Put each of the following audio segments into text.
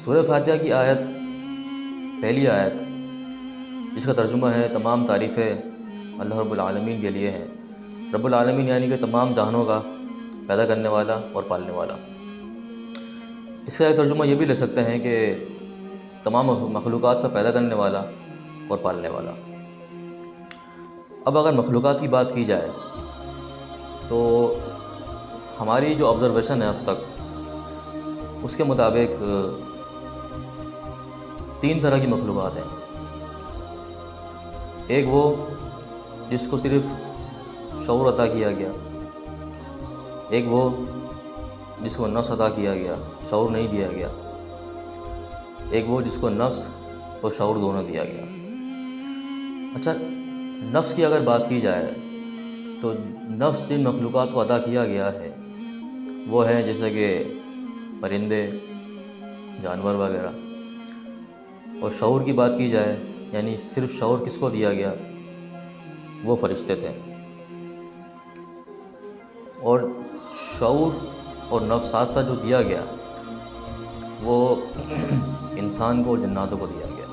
سورہ فاتحہ کی آیت، پہلی آیت، جس کا ترجمہ ہے تمام تعریفیں اللہ رب العالمین کے لیے ہیں۔ رب العالمین یعنی کہ تمام جہانوں کا پیدا کرنے والا اور پالنے والا۔ اس کا ایک ترجمہ یہ بھی لے سکتے ہیں کہ تمام مخلوقات کا پیدا کرنے والا اور پالنے والا۔ اب اگر مخلوقات کی بات کی جائے تو ہماری جو آبزرویشن ہے اب تک، اس کے مطابق 3 طرح کی مخلوقات ہیں۔ ایک وہ جس کو صرف شعور عطا کیا گیا، ایک وہ جس کو نفس عطا کیا گیا، شعور نہیں دیا گیا، ایک وہ جس کو نفس اور شعور دونوں دیا گیا۔ اچھا، نفس کی اگر بات کی جائے تو نفس جن مخلوقات کو عطا کیا گیا ہے وہ ہیں جیسے کہ پرندے، جانور وغیرہ۔ اور شعور کی بات کی جائے یعنی صرف شعور کس کو دیا گیا، وہ فرشتے تھے۔ اور شعور اور نفس ساتھ ساتھ جو دیا گیا وہ انسان کو اور جناتوں کو دیا گیا۔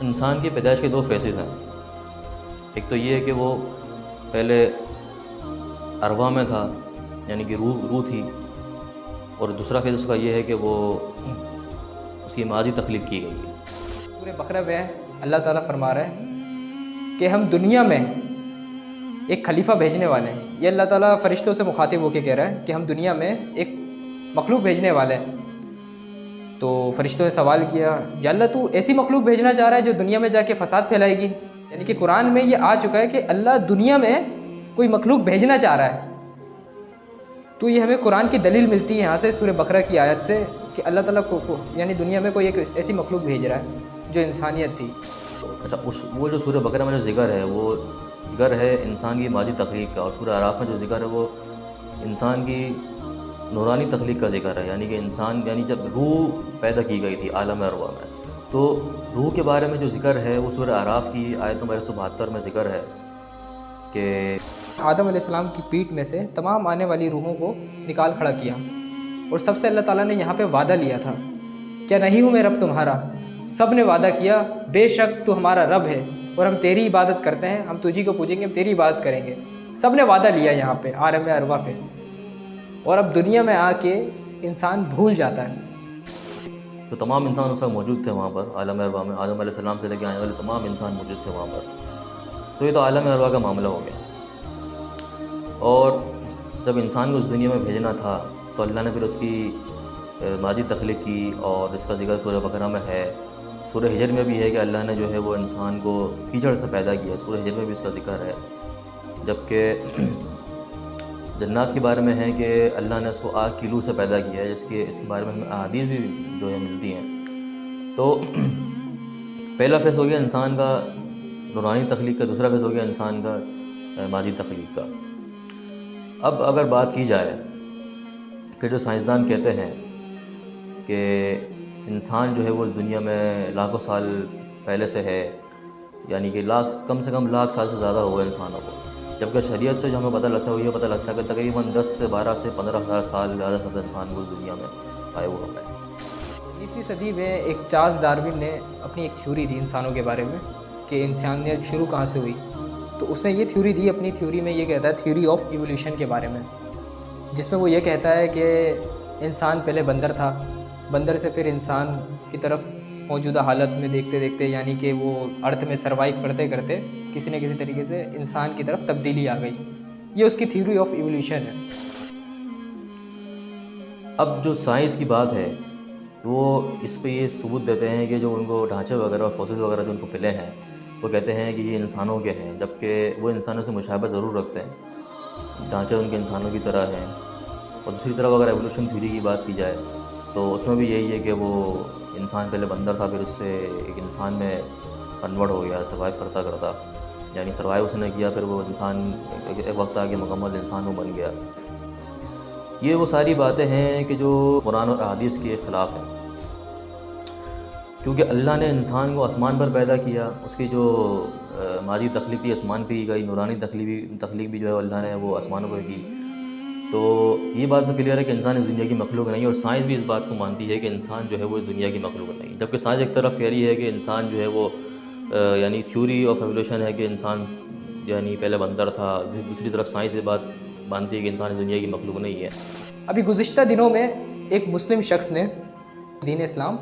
انسان کی پیدائش کے 2 فیزز ہیں۔ ایک تو یہ ہے کہ وہ پہلے ارواح میں تھا، یعنی کہ روح تھی، اور دوسرا فیز اس کا یہ ہے کہ وہ اس کی مادی تخلیق کی گئی ہے۔ سورہ بقرہ میں اللہ تعالیٰ فرما رہا ہے کہ ہم دنیا میں ایک خلیفہ بھیجنے والے ہیں۔ یہ اللہ تعالیٰ فرشتوں سے مخاطب ہو کے کہہ رہا ہے کہ ہم دنیا میں ایک مخلوق بھیجنے والے ہیں۔ تو فرشتوں نے سوال کیا، یا اللہ تو ایسی مخلوق بھیجنا چاہ رہا ہے جو دنیا میں جا کے فساد پھیلائے گی؟ یعنی کہ قرآن میں یہ آ چکا ہے کہ اللہ دنیا میں کوئی مخلوق بھیجنا چاہ رہا ہے۔ تو یہ ہمیں قرآن کی دلیل ملتی ہے یہاں سے، سورہ بقرہ کی آیت سے، کہ اللہ تعالیٰ کو یعنی دنیا میں کوئی ایک ایسی مخلوق بھیج رہا ہے جو انسانیت تھی۔ اچھا، وہ جو سورہ بقرہ میں جو ذکر ہے وہ ذکر ہے انسان کی مادی تخلیق کا، اور سورہ اعراف میں جو ذکر ہے وہ انسان کی نورانی تخلیق کا ذکر ہے، یعنی کہ انسان یعنی جب روح پیدا کی گئی تھی عالم ارواح میں، تو روح کے بارے میں جو ذکر ہے وہ سورہ اعراف کی آیت نمبر 172 میں ذکر ہے کہ آدم علیہ السلام کی پیٹھ میں سے تمام آنے والی روحوں کو نکال کھڑا کیا، اور سب سے اللہ تعالیٰ نے یہاں پہ وعدہ لیا تھا، کیا نہیں ہوں میں رب تمہارا؟ سب نے وعدہ کیا بے شک تو ہمارا رب ہے اور ہم تیری عبادت کرتے ہیں، ہم تجھی کو پوجیں گے، ہم تیری عبادت کریں گے۔ سب نے وعدہ لیا یہاں پہ عالم ارواح پہ، اور اب دنیا میں آ کے انسان بھول جاتا ہے۔ تو تمام انسان اس وقت موجود تھے وہاں پر عالم ارواح میں، آدم علیہ السلام سے لے کے آنے والے تمام انسان موجود تھے وہاں پر۔ تو یہ تو عالم ارواح کا معاملہ ہو گیا۔ اور جب انسان کو اس دنیا میں بھیجنا تھا تو اللہ نے پھر اس کی مادی تخلیق کی، اور اس کا ذکر سورہ بقرہ میں ہے۔ سورہ ہجر میں بھی ہے کہ اللہ نے جو ہے وہ انسان کو کیچڑ سے پیدا کیا، سورہ ہجر میں بھی اس کا ذکر ہے۔ جبکہ جنات کے بارے میں ہے کہ اللہ نے اس کو آگ کی لو سے پیدا کیا ہے، اس کے بارے میں ہمیں احادیث بھی جو ہے ملتی ہیں۔ تو پہلا فیز ہو گیا انسان کا نورانی تخلیق کا، دوسرا فیز ہو گیا انسان کا مادی تخلیق کا۔ اب اگر بات کی جائے کہ جو سائنسدان کہتے ہیں کہ انسان جو ہے وہ اس دنیا میں لاکھوں سال پہلے سے ہے، یعنی کہ کم سے کم لاکھ سال سے زیادہ ہوا انسانوں کو، جبکہ شریعت سے جو ہمیں پتہ لگتا ہے وہ یہ پتہ لگتا ہے کہ تقریباً 10 سے 12 سے 15 ہزار سال زیادہ سے زیادہ انسان کو اس دنیا میں پائے ہوئے ہیں۔ 19ویں صدی میں ایک چارلس ڈارون نے اپنی ایک تھیوری دی انسانوں کے بارے میں کہ انسانیت شروع کہاں سے ہوئی۔ تو اس نے یہ تھیوری دی، اپنی تھیوری میں یہ کہتا ہے تھیوری آف ایولیوشن کے بارے میں، جس میں وہ یہ کہتا ہے کہ انسان پہلے بندر تھا، بندر سے پھر انسان کی طرف موجودہ حالت میں دیکھتے دیکھتے، یعنی کہ وہ ارتھ میں سروائیو کرتے کرتے کسی نہ کسی طریقے سے انسان کی طرف تبدیلی آ گئی۔ یہ اس کی تھیوری آف ایولیوشن ہے۔ اب جو سائنس کی بات ہے وہ اس پہ یہ ثبوت دیتے ہیں کہ جو ان کو ڈھانچے وغیرہ اور فوسل وغیرہ جو ان کو ملے ہیں وہ کہتے ہیں کہ یہ انسانوں کے ہیں، جبکہ وہ انسانوں سے مشابہت ضرور رکھتے ہیں، ڈھانچے ان کے انسانوں کی طرح ہیں۔ اور دوسری طرف اگر ایولیوشن تھیوری کی بات کی جائے تو اس میں بھی یہی ہے کہ وہ انسان پہلے بندر تھا، پھر اس سے ایک انسان میں کنورٹ ہو گیا سروائیو کرتا کرتا، یعنی سروائیو اس نے کیا، پھر وہ انسان ایک وقت آگے مکمل انسان وہ بن گیا۔ یہ وہ ساری باتیں ہیں کہ جو قرآن اور احادیث کے خلاف ہیں، کیونکہ اللہ نے انسان کو آسمان پر پیدا کیا، اس کی جو مادی تخلیق تھی آسمان پہ کی گئی، نورانی تخلیق بھی جو ہے اللہ نے وہ آسمانوں پہ کی۔ تو یہ بات تو کلیئر ہے کہ انسان اس دنیا کی مخلوق نہیں ہے، اور سائنس بھی اس بات کو مانتی ہے کہ انسان جو ہے وہ اس دنیا کی مخلوق نہیں، جبکہ سائنس ایک طرف کہہ رہی ہے کہ انسان جو ہے وہ یعنی تھیوری آف ایولیوشن ہے کہ انسان یعنی پہلے بندر تھا، دوسری طرف سائنس یہ بات مانتی ہے کہ انسان اس دنیا کی مخلوق نہیں ہے۔ ابھی گزشتہ دنوں میں ایک مسلم شخص نے دین اسلام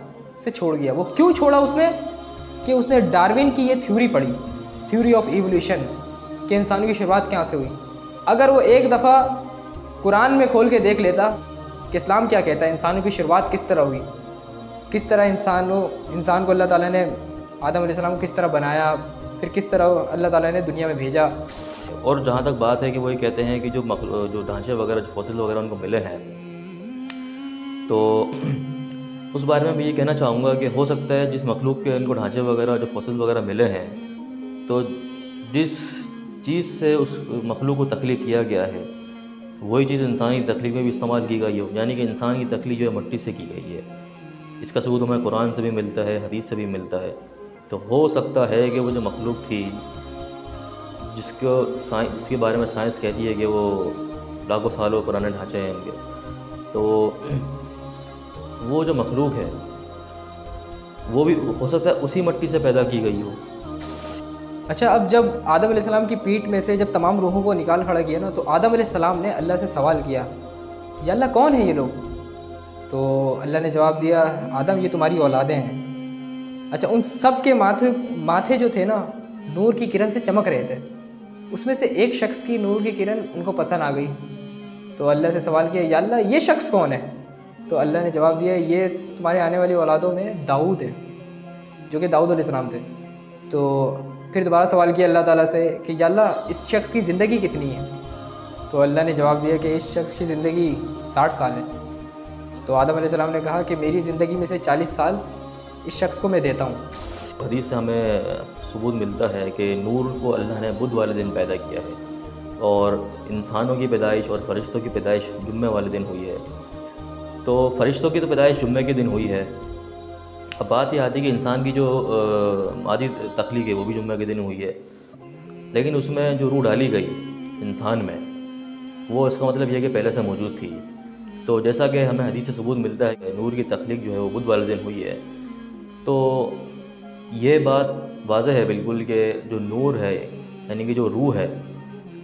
سے چھوڑ گیا۔ وہ کیوں چھوڑا اس نے؟ کہ اس نے ڈارون کی یہ تھیوری پڑھی، تھیوری آف ایولیوشن، کہ انسانوں کی شروعات کہاں سے ہوئی۔ اگر وہ ایک دفعہ قرآن میں کھول کے دیکھ لیتا کہ اسلام کیا کہتا ہے، انسانوں کی شروعات کس طرح ہوئی، کس طرح انسان کو اللہ تعالیٰ نے آدم علیہ السلام کو کس طرح بنایا، پھر کس طرح اللہ تعالیٰ نے دنیا میں بھیجا۔ اور جہاں تک بات ہے کہ وہ یہ کہتے ہیں کہ جو ڈھانچے وغیرہ، جو فوسل وغیرہ ان کو ملے ہیں، تو اس بارے میں یہ کہنا چاہوں گا کہ ہو سکتا ہے جس مخلوق کے ان کو ڈھانچے وغیرہ، جو فوسل وغیرہ ملے ہیں، تو جس چیز سے اس مخلوق کو تخلیق کیا گیا ہے وہی چیز انسانی تخلیق میں بھی استعمال کی گئی ہو، یعنی کہ انسان کی تخلیق جو ہے مٹی سے کی گئی ہے۔ اس کا ثبوت ہمیں قرآن سے بھی ملتا ہے، حدیث سے بھی ملتا ہے۔ تو ہو سکتا ہے کہ وہ جو مخلوق تھی جس کے بارے میں سائنس کہتی ہے کہ وہ لاکھوں سالوں پرانے ڈھانچے ہیں ان کے، تو وہ جو مخلوق ہے وہ بھی ہو سکتا ہے اسی مٹی سے پیدا کی گئی ہو۔ اچھا، اب جب آدم علیہ السلام کی پیٹھ میں سے جب تمام روحوں کو نکال کھڑا کیا نا، تو آدم علیہ السلام نے اللہ سے سوال کیا، یا اللہ کون ہے یہ لوگ؟ تو اللہ نے جواب دیا، آدم یہ تمہاری اولادیں ہیں۔ اچھا، ان سب کے ماتھے جو تھے نا نور کی کرن سے چمک رہے تھے، اس میں سے ایک شخص کی نور کی کرن ان کو پسند آ گئی، تو اللہ سے سوال کیا، یا اللہ یہ شخص کون ہے؟ تو اللہ نے جواب دیا، یہ تمہارے آنے والی اولادوں میں داؤد ہے، جو کہ داؤد علیہ السلام تھے۔ تو پھر دوبارہ سوال کیا اللہ تعالیٰ سے کہ یا اللہ اس شخص کی زندگی کتنی ہے؟ تو اللہ نے جواب دیا کہ اس شخص کی زندگی 60 سال ہے۔ تو آدم علیہ السلام نے کہا کہ میری زندگی میں سے 40 سال اس شخص کو میں دیتا ہوں۔ حدیث سے ہمیں ثبوت ملتا ہے کہ نور کو اللہ نے بدھ والے دن پیدا کیا ہے، اور انسانوں کی پیدائش اور فرشتوں کی پیدائش جمعے والے دن ہوئی ہے۔ تو فرشتوں کی تو پیدائش جمعے کے دن ہوئی ہے۔ اب بات یہ آتی ہے کہ انسان کی جو مادی تخلیق ہے وہ بھی جمعہ کے دن ہوئی ہے، لیکن اس میں جو روح ڈالی گئی انسان میں، وہ اس کا مطلب یہ ہے کہ پہلے سے موجود تھی۔ تو جیسا کہ ہمیں حدیث سے ثبوت ملتا ہے کہ نور کی تخلیق جو ہے وہ بدھ والے دن ہوئی ہے، تو یہ بات واضح ہے بالکل کہ جو نور ہے، یعنی کہ جو روح ہے،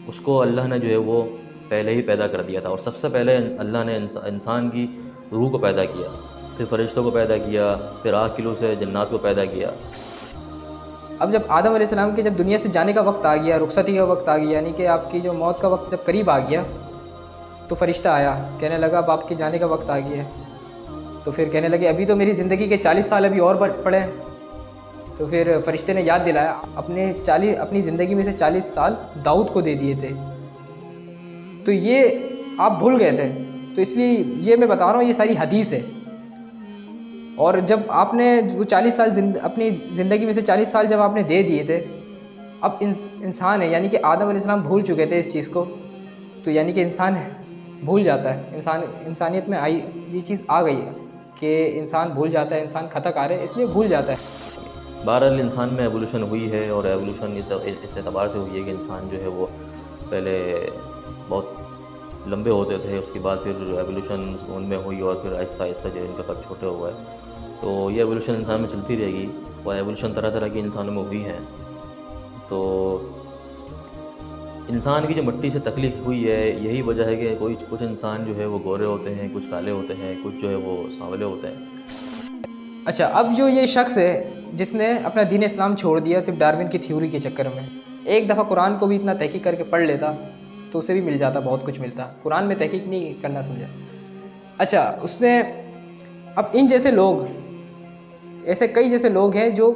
اس کو اللہ نے جو ہے وہ پہلے ہی پیدا کر دیا تھا، اور سب سے پہلے اللہ نے انسان کی روح کو پیدا کیا، پھر فرشتوں کو پیدا کیا، پھر آگ کی لو سے جنات کو پیدا کیا۔ اب جب آدم علیہ السلام کے جب دنیا سے جانے کا وقت آ گیا، رخصتی کا وقت آ گیا، یعنی کہ آپ کی جو موت کا وقت جب قریب آ گیا، تو فرشتہ آیا، کہنے لگا اب آپ کے جانے کا وقت آ گیا ہے۔ تو پھر کہنے لگے ابھی تو میری زندگی کے 40 سال ابھی اور پڑے ہیں۔ تو پھر فرشتے نے یاد دلایا، اپنی زندگی میں سے 40 سال داؤد کو دے دیے تھے، تو یہ آپ بھول گئے تھے، تو اس لیے یہ میں بتا رہا ہوں، یہ ساری حدیث ہے۔ اور جب آپ نے وہ 40 سال اپنی زندگی میں سے 40 سال جب آپ نے دے دیے تھے، اب انسان ہے، یعنی کہ آدم علیہ السلام بھول چکے تھے اس چیز کو، تو یعنی کہ انسان بھول جاتا ہے، انسانیت میں یہ چیز آ گئی ہے کہ انسان بھول جاتا ہے، انسان خطا کار ہے، اس لیے بھول جاتا ہے۔ بہرحال انسان میں ایولیوشن ہوئی ہے، اور ایولیوشن اس اعتبار سے ہوئی ہے کہ انسان جو ہے وہ پہلے بہت لمبے ہوتے تھے، اس کے بعد پھر ایولیوشن ان میں ہوئی، اور پھر آہستہ آہستہ جو ان کا قد چھوٹا ہوا ہے۔ تو یہ ایولیوشن انسان میں چلتی رہے گی، اور ایولیوشن طرح طرح کی انسانوں میں ہوئی ہے۔ تو انسان کی جو مٹی سے تخلیق ہوئی ہے، یہی وجہ ہے کہ کچھ انسان جو ہے وہ گورے ہوتے ہیں، کچھ کالے ہوتے ہیں، کچھ جو ہے وہ سانولے ہوتے ہیں۔ اچھا، اب جو یہ شخص ہے جس نے اپنا دین اسلام چھوڑ دیا صرف ڈارون کی تھیوری کے چکر میں، ایک دفعہ قرآن کو بھی اتنا تحقیق کر کے پڑھ لیتا تو اسے بھی مل جاتا، بہت کچھ ملتا، قرآن میں تحقیق نہیں کرنا سمجھا۔ اچھا، اس نے اب ان جیسے لوگ، ایسے کئی جیسے لوگ ہیں جو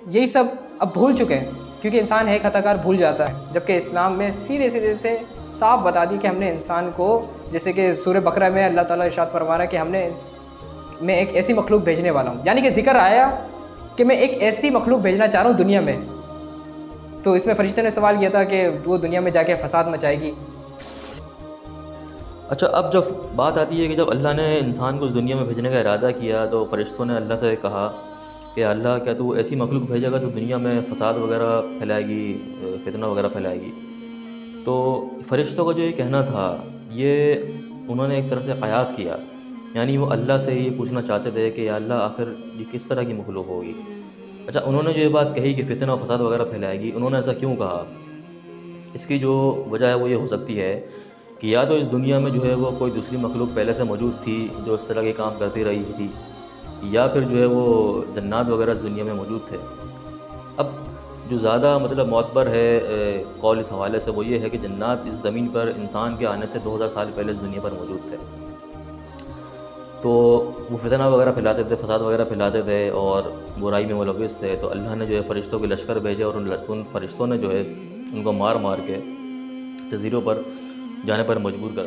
یہی سب اب بھول چکے ہیں، کیونکہ انسان ہے خطا کار، بھول جاتا ہے، جبکہ اسلام میں سیدھے سے صاف بتا دی کہ ہم نے انسان کو، جیسے کہ سورہ بقرہ میں اللہ تعالیٰ ارشاد فرما رہا ہے کہ میں ایک ایسی مخلوق بھیجنے والا ہوں، یعنی کہ ذکر آیا کہ میں ایک ایسی مخلوق بھیجنا چاہ رہا ہوں دنیا میں۔ تو اس میں فرشتے نے سوال کیا تھا کہ وہ دنیا میں جا کے فساد مچائے گی۔ اچھا، اب جب بات آتی ہے کہ جب اللہ نے انسان کو اس دنیا میں بھیجنے کا ارادہ کیا، تو فرشتوں نے اللہ سے کہا کہ اللہ کیا تو ایسی مخلوق بھیجے گا تو دنیا میں فساد وغیرہ پھیلائے گی، فتنہ وغیرہ پھیلائے گی؟ تو فرشتوں کا جو یہ کہنا تھا، یہ انہوں نے ایک طرح سے قیاس کیا، یعنی وہ اللہ سے یہ پوچھنا چاہتے تھے کہ یا اللہ آخر یہ کس طرح کی مخلوق ہوگی۔ اچھا، انہوں نے جو یہ بات کہی کہ فتنہ و فساد وغیرہ پھیلائے گی، انہوں نے ایسا کیوں کہا؟ اس کی جو وجہ ہے وہ یہ ہو سکتی ہے کہ یا تو اس دنیا میں جو ہے وہ کوئی دوسری مخلوق پہلے سے موجود تھی جو اس طرح کے کام کرتی رہی تھی، یا پھر جو ہے وہ جنات وغیرہ اس دنیا میں موجود تھے۔ اب جو زیادہ مطلب معتبر ہے قول اس حوالے سے وہ یہ ہے کہ جنات اس زمین پر انسان کے آنے سے 2000 سال پہلے اس دنیا پر موجود تھے، تو وہ فتنہ وغیرہ پھیلاتے تھے، فساد وغیرہ پھیلاتے تھے اور برائی میں ملوث تھے۔ تو اللہ نے جو ہے فرشتوں کے لشکر بھیجے اور ان فرشتوں نے جو ہے ان کو مار مار کے جزیروں پر جانے پر مجبور کر